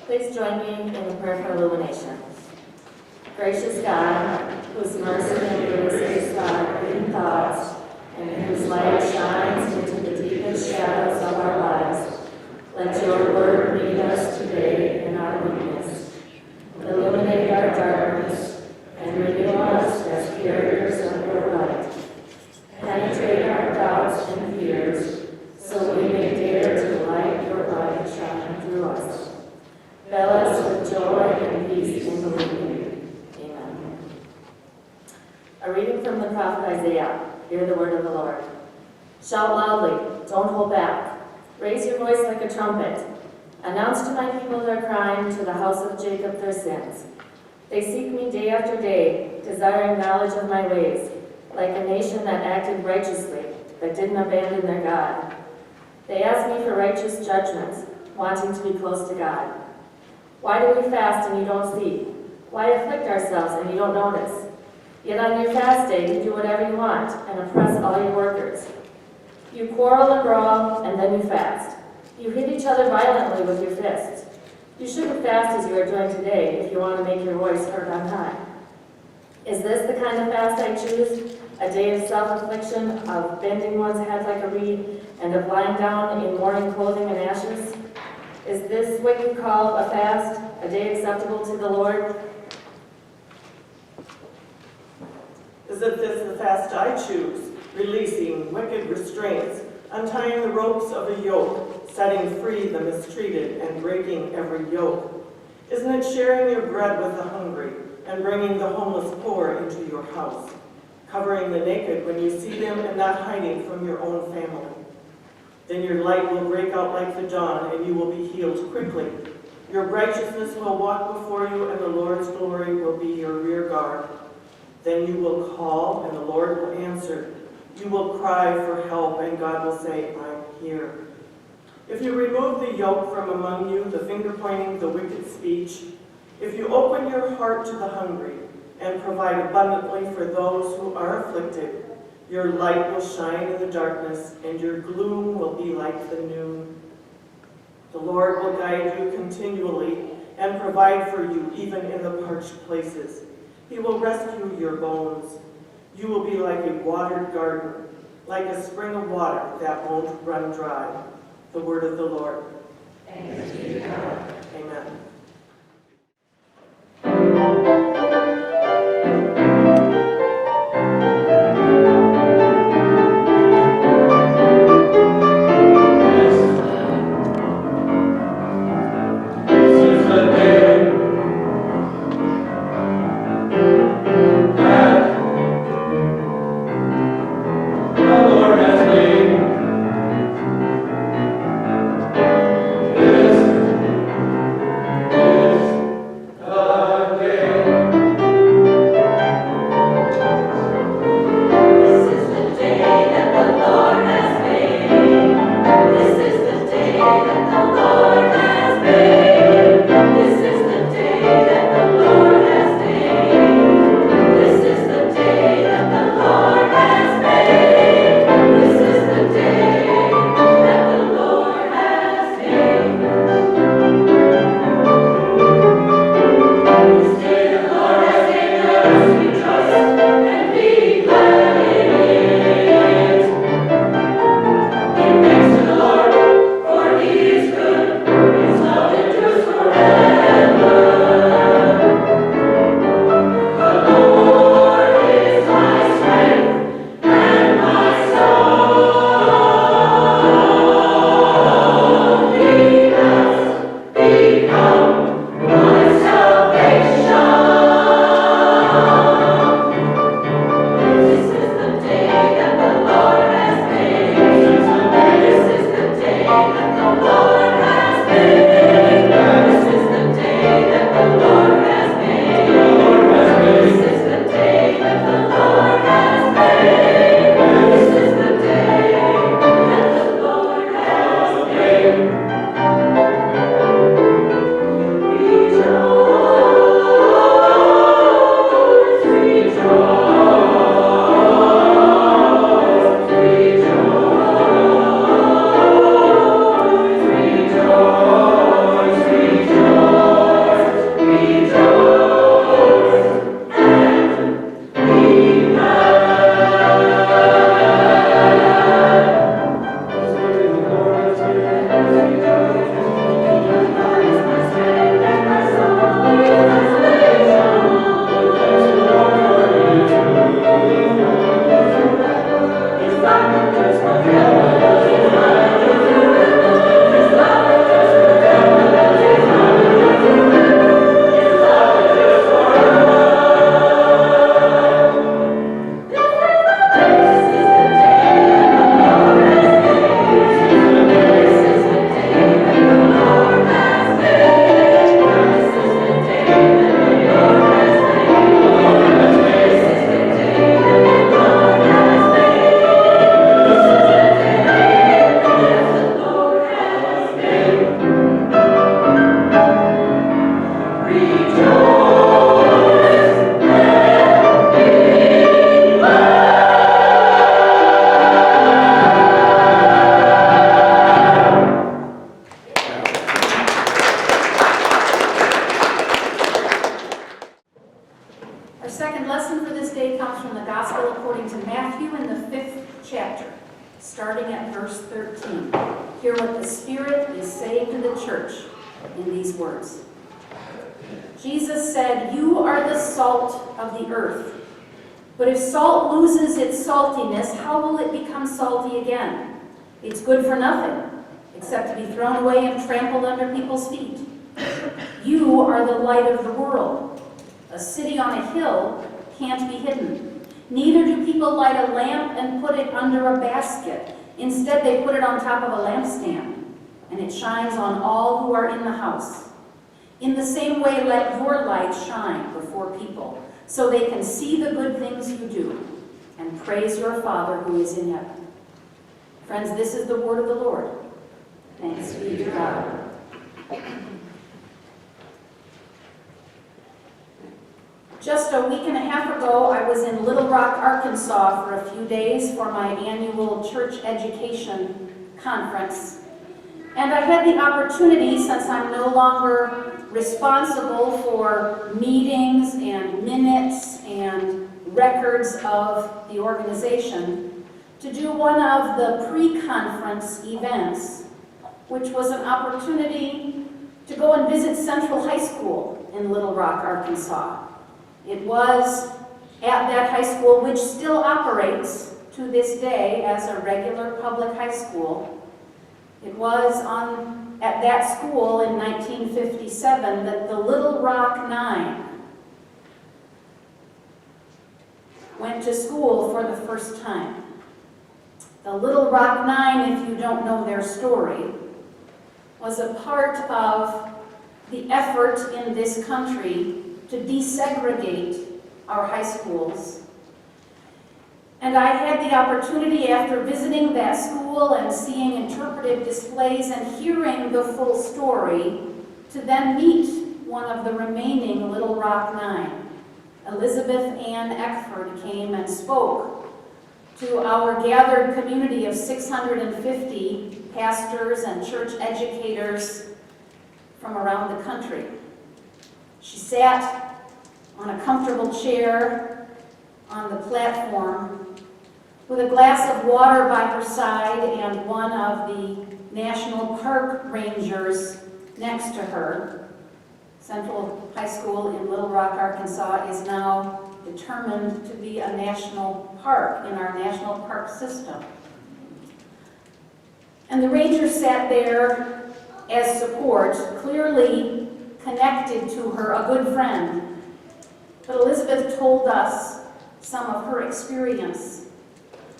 Please join me in the prayer for illumination. Gracious God, whose mercy embraces our hidden thoughts, and whose light shines into the deepest shadows of our lives, let your word lead us today in our weakness. Illuminate our darkness and renew us as carriers of your light. Penetrate our doubts and fears, so we may dare to light your light shine through us. Fill us with joy and peace in believing. Amen. A reading from the prophet Isaiah. Hear the word of the Lord. Shout loudly, don't hold back. Raise your voice like a trumpet. Announce to my people their crime, to the house of Jacob their sins. They seek me day after day, desiring knowledge of my ways, like a nation that acted righteously, that didn't abandon their God. They ask me for righteous judgments, wanting to be close to God. Why do we fast and you don't see? Why afflict ourselves and you don't notice? Yet on your fast day you do whatever you want and oppress all your workers. You quarrel and brawl, and then you fast. You hit each other violently with your fists. You shouldn't fast as you are doing today if you want to make your voice heard on high. Is this the kind of fast I choose? A day of self-affliction, of bending one's head like a reed, and of lying down in mourning clothing and ashes? Is this what you call a fast, a day acceptable to the Lord? Isn't this the fast I choose, releasing wicked restraints, untying the ropes of a yoke, setting free the mistreated, and breaking every yoke? Isn't it sharing your bread with the hungry, and bringing the homeless poor into your house, covering the naked when you see them and not hiding from your own family? Then your light will break out like the dawn, and you will be healed quickly. Your righteousness will walk before you, and the Lord's glory will be your rear guard. Then you will call, and the Lord will answer. You will cry for help, and God will say, I'm here. If you remove the yoke from among you, the finger-pointing, the wicked speech, if you open your heart to the hungry and provide abundantly for those who are afflicted, your light will shine in the darkness, and your gloom will be like the noon. The Lord will guide you continually and provide for you even in the parched places. He will rescue your bones. You will be like a watered garden, like a spring of water that won't run dry. The word of the Lord. Thanks be to God. Amen. the Gospel according to Matthew in the 5th chapter, starting at verse 13. Hear what the Spirit is saying to the church in these words. Jesus said, "You are the salt of the earth. But if salt loses its saltiness, how will it become salty again? It's good for nothing, except to be thrown away and trampled under people's feet. You are the light of the world. A city on a hill can't be hidden. Neither do people light a lamp and put it under a basket. Instead, they put it on top of a lampstand, and it shines on all who are in the house. In the same way, let your light shine before people, so they can see the good things you do and praise your Father who is in heaven." Friends, this is the word of the Lord. Thanks be to God. Just a week and a half ago, I was in Little Rock, Arkansas for a few days for my annual church education conference. And I had the opportunity, since I'm no longer responsible for meetings and minutes and records of the organization, to do one of the pre-conference events, which was an opportunity to go and visit Central High School in Little Rock, Arkansas. It was at that high school, which still operates to this day as a regular public high school. It was at that school in 1957 that the Little Rock Nine went to school for the first time. The Little Rock Nine, if you don't know their story, was a part of the effort in this country to desegregate our high schools. And I had the opportunity, after visiting that school and seeing interpretive displays and hearing the full story, to then meet one of the remaining Little Rock Nine. Elizabeth Ann Eckford came and spoke to our gathered community of 650 pastors and church educators from around the country. She sat on a comfortable chair on the platform with a glass of water by her side and one of the National Park Rangers next to her. Central High School in Little Rock, Arkansas is now determined to be a national park in our national park system. And the Rangers sat there as support, clearly connected to her, a good friend. But Elizabeth told us some of her experience,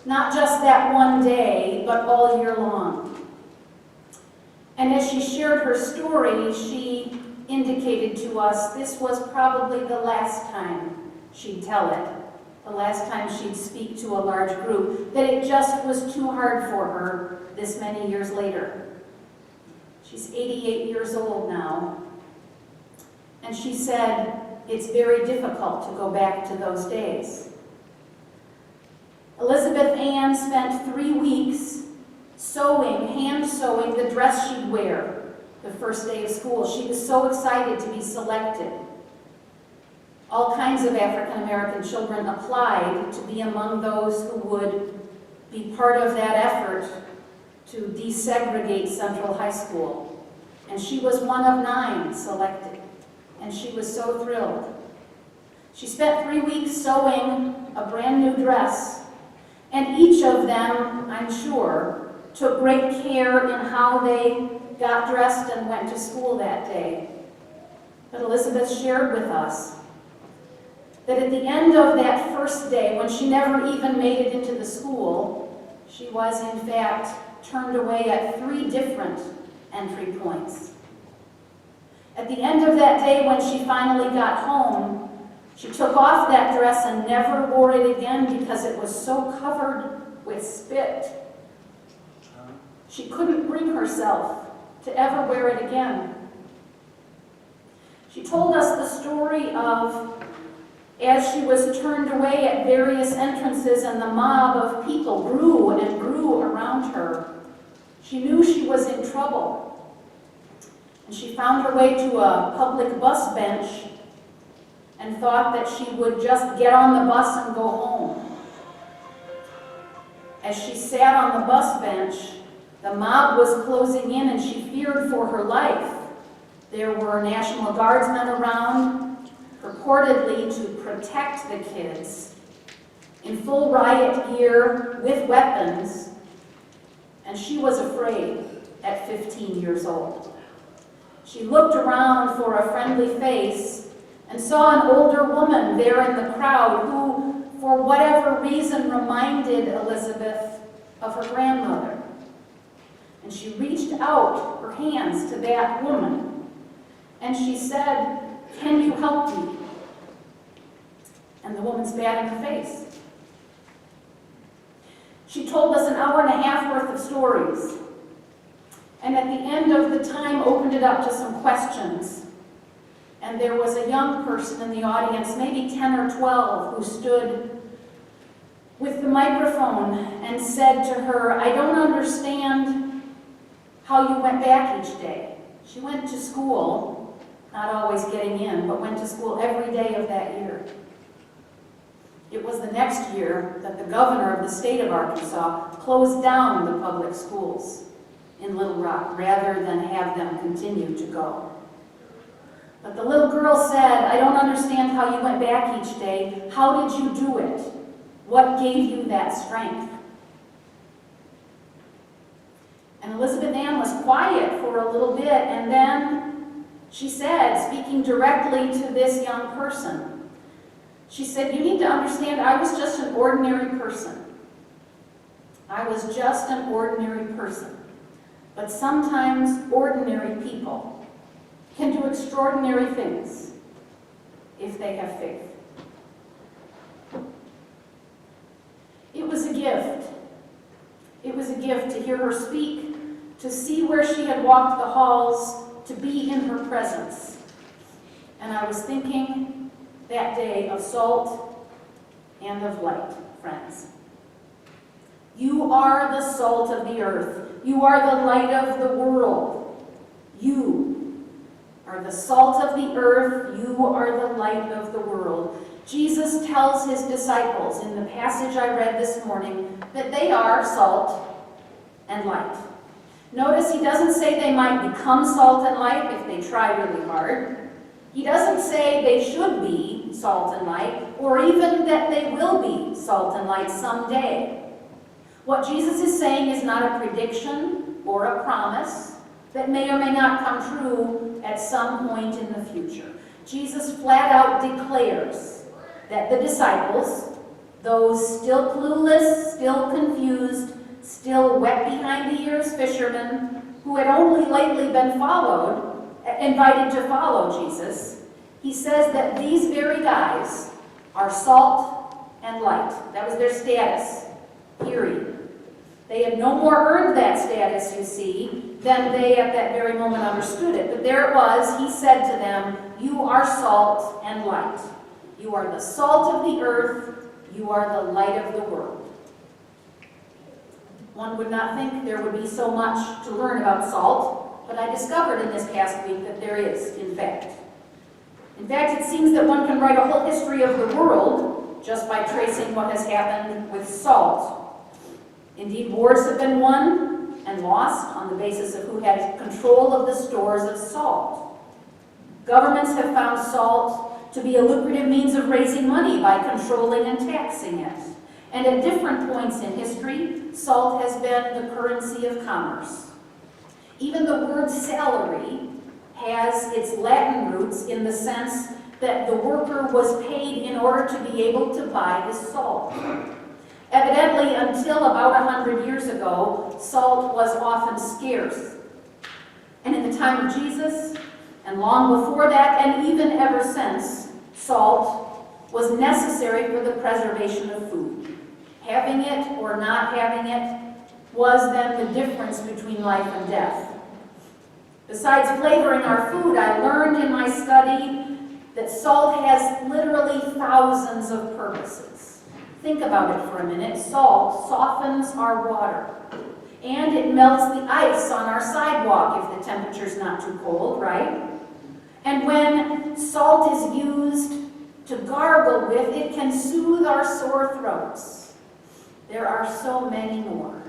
not just that one day, but all year long. And as she shared her story, she indicated to us this was probably the last time she'd tell it, the last time she'd speak to a large group, that it just was too hard for her this many years later. She's 88 years old now, and she said it's very difficult to go back to those days. Elizabeth Ann spent 3 weeks sewing, hand sewing the dress she'd wear the first day of school. She was so excited to be selected. All kinds of African American children applied to be among those who would be part of that effort to desegregate Central High School. And she was one of 9 selected, and she was so thrilled. She spent 3 weeks sewing a brand new dress, and each of them, I'm sure, took great care in how they got dressed and went to school that day. But Elizabeth shared with us that at the end of that first day, when she never even made it into the school, she was in fact turned away at 3 different entry points. At the end of that day, when she finally got home, she took off that dress and never wore it again because it was so covered with spit. She couldn't bring herself to ever wear it again. She told us the story of, as she was turned away at various entrances and the mob of people grew and grew around her, she knew she was in trouble. And she found her way to a public bus bench and thought that she would just get on the bus and go home. As she sat on the bus bench, the mob was closing in and she feared for her life. There were National Guardsmen around, purportedly to protect the kids, in full riot gear with weapons, and she was afraid at 15 years old. She looked around for a friendly face and saw an older woman there in the crowd who, for whatever reason, reminded Elizabeth of her grandmother. And she reached out her hands to that woman, and she said, "Can you help me?" And the woman spat in her face. She told us an hour and a half worth of stories, and at the end of the time opened it up to some questions. And there was a young person in the audience, maybe 10 or 12, who stood with the microphone and said to her, "I don't understand how you went back each day." She went to school, not always getting in, but went to school every day of that year. It was the next year that the governor of the state of Arkansas closed down the public schools in Little Rock rather than have them continue to go. But the little girl said, "I don't understand how you went back each day. How did you do it? What gave you that strength?" And Elizabeth Ann was quiet for a little bit, and then she said, speaking directly to this young person, she said, "You need to understand, I was just an ordinary person. I was just an ordinary person. But sometimes ordinary people can do extraordinary things if they have faith." It was a gift. It was a gift to hear her speak, to see where she had walked the halls, to be in her presence. And I was thinking that day of salt and of light, friends. You are the salt of the earth. You are the light of the world. You are the salt of the earth. You are the light of the world. Jesus tells his disciples in the passage I read this morning that they are salt and light. Notice he doesn't say they might become salt and light if they try really hard. He doesn't say they should be salt and light, or even that they will be salt and light someday. What Jesus is saying is not a prediction or a promise that may or may not come true at some point in the future. Jesus flat out declares that the disciples, those still clueless, still confused, still wet behind the ears fishermen who had only lately been invited to follow Jesus, he says that these very guys are salt and light. That was their status, period. They had no more earned that status, you see, than they at that very moment understood it. But there it was, he said to them, "You are salt and light. You are the salt of the earth. You are the light of the world." One would not think there would be so much to learn about salt, but I discovered in this past week that there is, in fact. In fact, it seems that one can write a whole history of the world just by tracing what has happened with salt. Indeed, wars have been won and lost on the basis of who had control of the stores of salt. Governments have found salt to be a lucrative means of raising money by controlling and taxing it. And at different points in history, salt has been the currency of commerce. Even the word salary has its Latin roots in the sense that the worker was paid in order to be able to buy his salt. Evidently, until about 100 years ago, salt was often scarce. And in the time of Jesus, and long before that, and even ever since, salt was necessary for the preservation of food. Having it or not having it was then the difference between life and death. Besides flavoring our food, I learned in my study that salt has literally thousands of purposes. Think about it for a minute. Salt softens our water, and it melts the ice on our sidewalk if the temperature's not too cold, right? And when salt is used to gargle with, it can soothe our sore throats. there are so many more.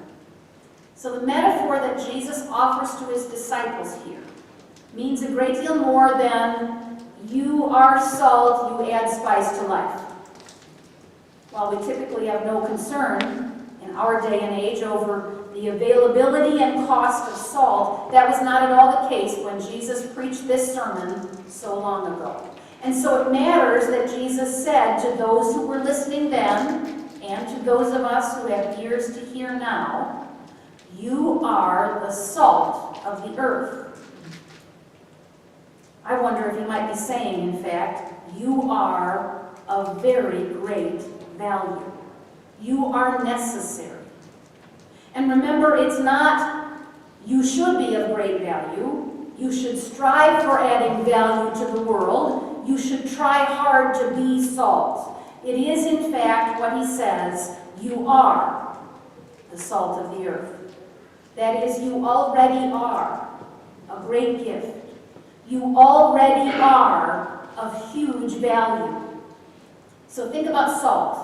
So the metaphor that Jesus offers to his disciples here means a great deal more than you are salt, you add spice to life. While we typically have no concern in our day and age over the availability and cost of salt, that was not at all the case when Jesus preached this sermon so long ago. And so it matters that Jesus said to those who were listening then, and to those of us who have ears to hear now, you are the salt of the earth. I wonder if he might be saying, in fact, you are of very great value. You are necessary. And remember, it's not you should be of great value. You should strive for adding value to the world. You should try hard to be salt. It is, in fact, what he says, you are the salt of the earth. That is, you already are a great gift. You already are of huge value. So think about salt.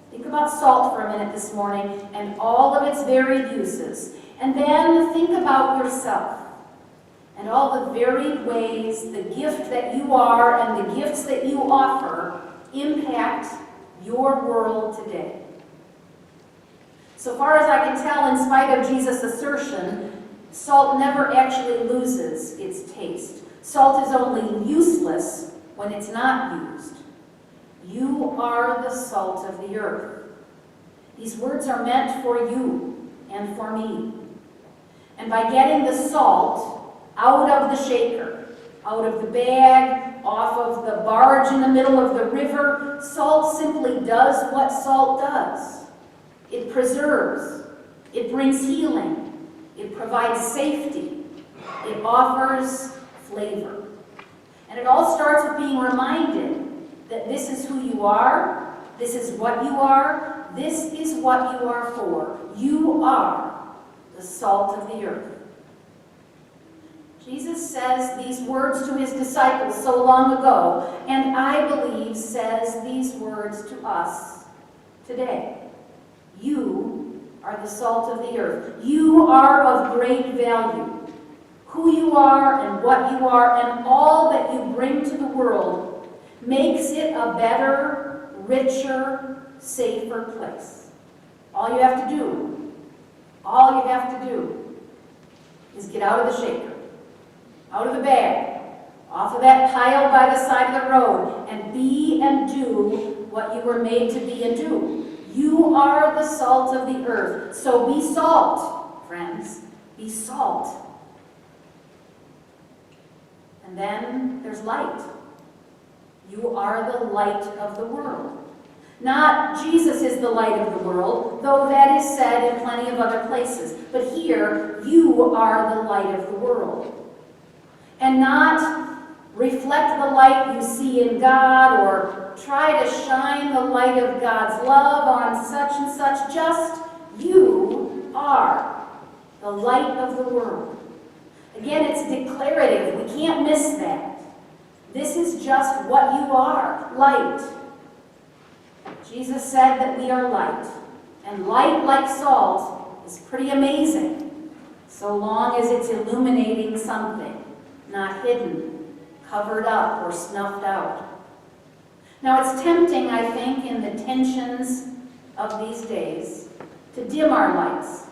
Think about salt for a minute this morning and all of its varied uses. And then think about yourself and all the varied ways the gift that you are and the gifts that you offer impact your world today. So far as I can tell, in spite of Jesus' assertion, salt never actually loses its taste. Salt is only useless when it's not used. You are the salt of the earth. These words are meant for you and for me. And by getting the salt out of the shaker, out of the bag, off of the barge in the middle of the river, salt simply does what salt does. It preserves. It brings healing. It provides safety. It offers flavor. And it all starts with being reminded that this is who you are, this is what you are, this is what you are for. You are the salt of the earth. Jesus says these words to his disciples so long ago, and I believe says these words to us today. You are the salt of the earth. You are of great value. Who you are and what you are and all that you bring to the world makes it a better, richer, safer place. All you have to do is get out of the shaker, out of the bag, off of that pile by the side of the road, and be and do what you were made to be and do. You are the salt of the earth. So be salt, friends. Be salt. And then there's light. You are the light of the world. Not Jesus is the light of the world, though that is said in plenty of other places. But here, you are the light of the world. And not reflect the light you see in God or try to shine the light of God's love on such and such. Just you are the light of the world. Again, it's declarative. We can't miss that. This is just what you are, light. Jesus said that we are light. And light, like salt, is pretty amazing, so long as it's illuminating something, not hidden, covered up, or snuffed out. Now, it's tempting, I think, in the tensions of these days, to dim our lights,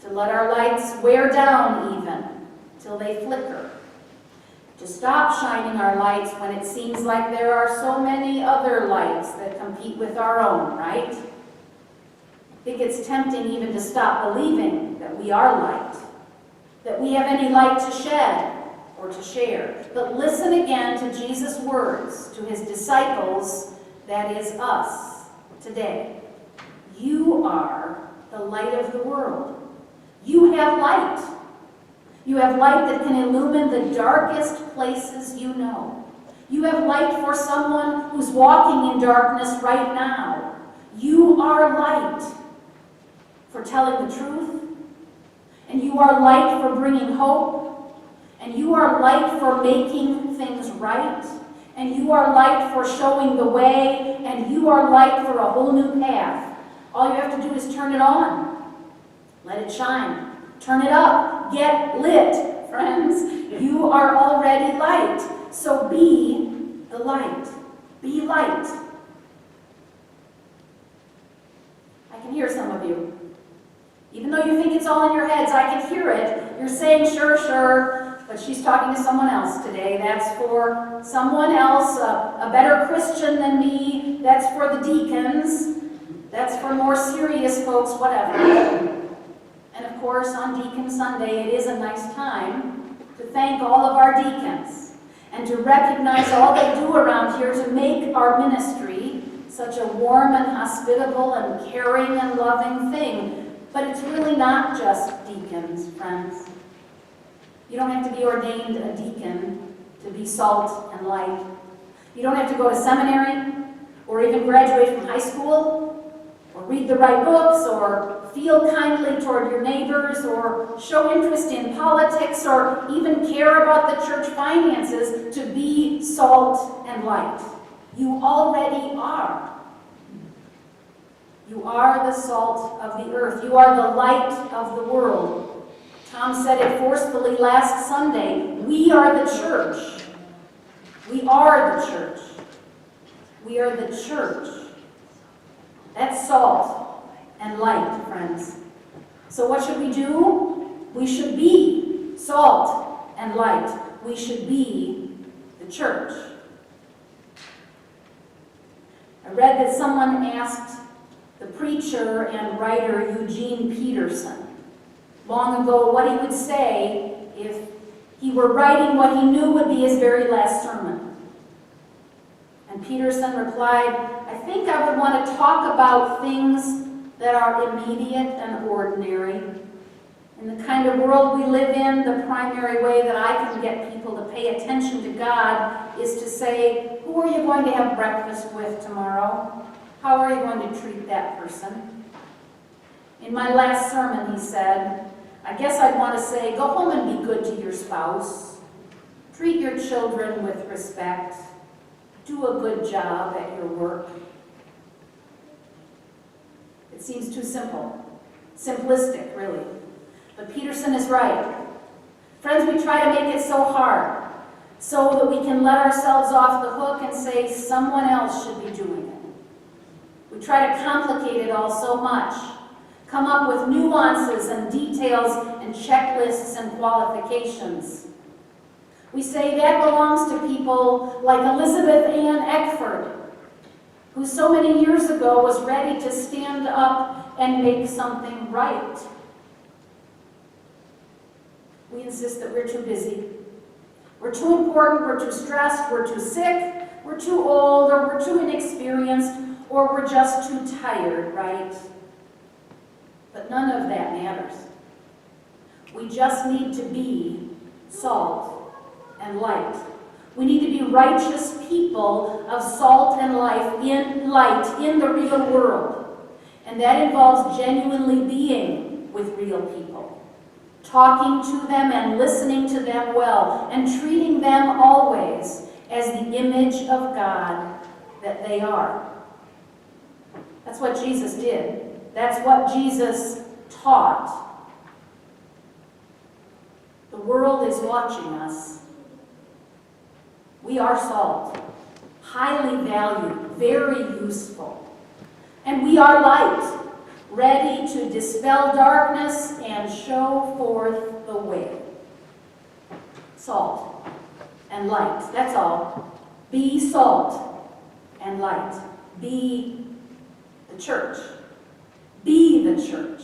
to let our lights wear down even, till they flicker. To stop shining our lights when it seems like there are so many other lights that compete with our own, right? I think it's tempting even to stop believing that we are light, that we have any light to shed or to share. But listen again to Jesus' words to his disciples, that is us, today. You are the light of the world. You have light. You have light that can illumine the darkest places you know. You have light for someone who's walking in darkness right now. You are light for telling the truth. And you are light for bringing hope. And you are light for making things right. And you are light for showing the way. And you are light for a whole new path. All you have to do is turn it on. Let it shine. Turn it up. Get lit, friends. You are already light. So be the light. Be light. I can hear some of you. Even though you think it's all in your heads, I can hear it. You're saying, sure, sure, but she's talking to someone else today. That's for someone else, a better Christian than me. That's for the deacons. That's for more serious folks, whatever. And of course, on Deacon Sunday, it is a nice time to thank all of our deacons and to recognize all they do around here to make our ministry such a warm and hospitable and caring and loving thing. But it's really not just deacons, friends. You don't have to be ordained a deacon to be salt and light. You don't have to go to seminary or even graduate from high school or read the right books or feel kindly toward your neighbors or show interest in politics or even care about the church finances to be salt and light. You already are. You are the salt of the earth. You are the light of the world. Tom said it forcefully last Sunday. We are the church. We are the church. We are the church. That's salt and light, friends. So what should we do? We should be salt and light. We should be the church. I read that someone asked the preacher and writer Eugene Peterson long ago what he would say if he were writing what he knew would be his very last sermon. And Peterson replied, I think I would want to talk about things that are immediate and ordinary. In the kind of world we live in, the primary way that I can get people to pay attention to God is to say, who are you going to have breakfast with tomorrow? How are you going to treat that person? In my last sermon, he said, I guess I'd want to say, go home and be good to your spouse. Treat your children with respect. Do a good job at your work. It seems too simple. Simplistic, really. But Peterson is right. Friends, we try to make it so hard so that we can let ourselves off the hook and say someone else should be doing it. We try to complicate it all so much, come up with nuances and details and checklists and qualifications. We say that belongs to people like Elizabeth Ann Eckford, who so many years ago was ready to stand up and make something right. We insist that we're too busy. We're too important, we're too stressed, we're too sick, we're too old, or we're too inexperienced, or we're just too tired, right? But none of that matters. We just need to be salt and light. We need to be righteous people of salt and light in the real world. And that involves genuinely being with real people, talking to them and listening to them well, and treating them always as the image of God that they are. That's what Jesus did. That's what Jesus taught. The world is watching us. We are salt, highly valued, very useful. And we are light, ready to dispel darkness and show forth the way. Salt and light, that's all. Be salt and light. Be the church. Be the church.